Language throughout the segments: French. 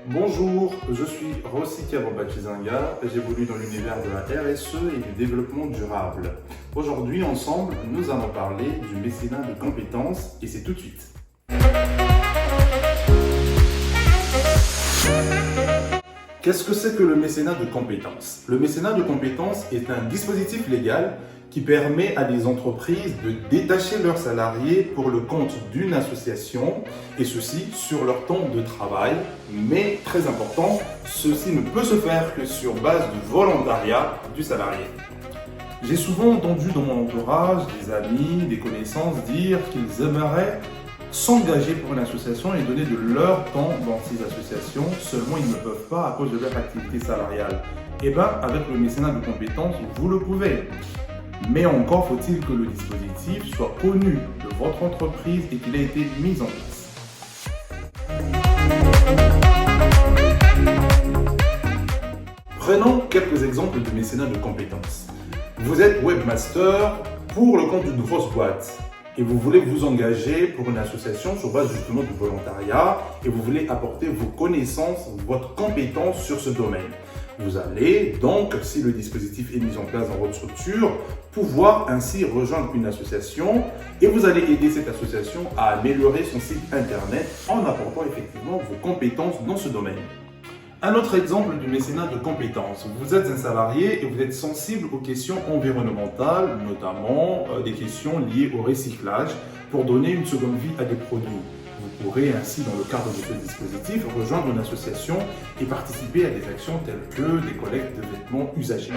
Bonjour, je suis Rossi Kabamba-Chizinga, j'évolue dans l'univers de la RSE et du développement durable. Aujourd'hui, ensemble, nous allons parler du mécénat de compétences et c'est tout de suite. Qu'est-ce que c'est que le mécénat de compétences? Le mécénat de compétences est un dispositif légal qui permet à des entreprises de détacher leurs salariés pour le compte d'une association, et ceci sur leur temps de travail. Mais très important, ceci ne peut se faire que sur base du volontariat du salarié. J'ai souvent entendu dans mon entourage des amis, des connaissances dire qu'ils aimeraient s'engager pour une association et donner de leur temps dans ces associations, seulement ils ne peuvent pas à cause de leur activité salariale. Et bien, avec le mécénat de compétences, vous le pouvez. Mais encore faut-il que le dispositif soit connu de votre entreprise et qu'il ait été mis en place. Prenons quelques exemples de mécénat de compétences. Vous êtes webmaster pour le compte d'une grosse boîte et vous voulez vous engager pour une association sur base justement du volontariat et vous voulez apporter vos connaissances, votre compétence sur ce domaine. Vous allez donc, si le dispositif est mis en place dans votre structure, pouvoir ainsi rejoindre une association et vous allez aider cette association à améliorer son site internet en apportant effectivement vos compétences dans ce domaine. Un autre exemple du mécénat de compétences. Vous êtes un salarié et vous êtes sensible aux questions environnementales, notamment des questions liées au recyclage pour donner une seconde vie à des produits. Vous pourrez ainsi, dans le cadre de ce dispositif, rejoindre une association et participer à des actions telles que des collectes de vêtements usagés.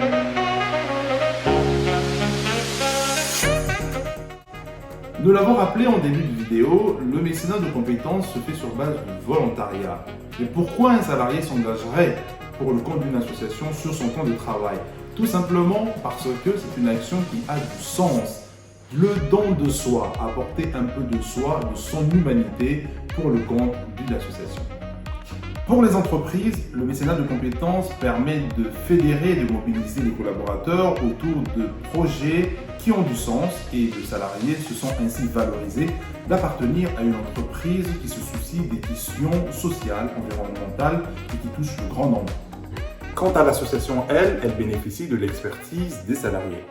Nous l'avons rappelé en début de vidéo, le mécénat de compétences se fait sur base du volontariat. Mais pourquoi un salarié s'engagerait pour le compte d'une association sur son temps de travail? Tout simplement parce que c'est une action qui a du sens. Le don de soi, apporter un peu de soi, de son humanité pour le compte d'une association. Pour les entreprises, le mécénat de compétences permet de fédérer et de mobiliser les collaborateurs autour de projets qui ont du sens et les salariés se sont ainsi valorisés d'appartenir à une entreprise qui se soucie des questions sociales, environnementales et qui touche le grand nombre. Quant à l'association, elle bénéficie de l'expertise des salariés.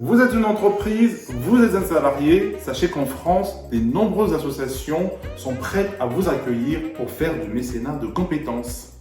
Vous êtes une entreprise, vous êtes un salarié, sachez qu'en France, de nombreuses associations sont prêtes à vous accueillir pour faire du mécénat de compétences.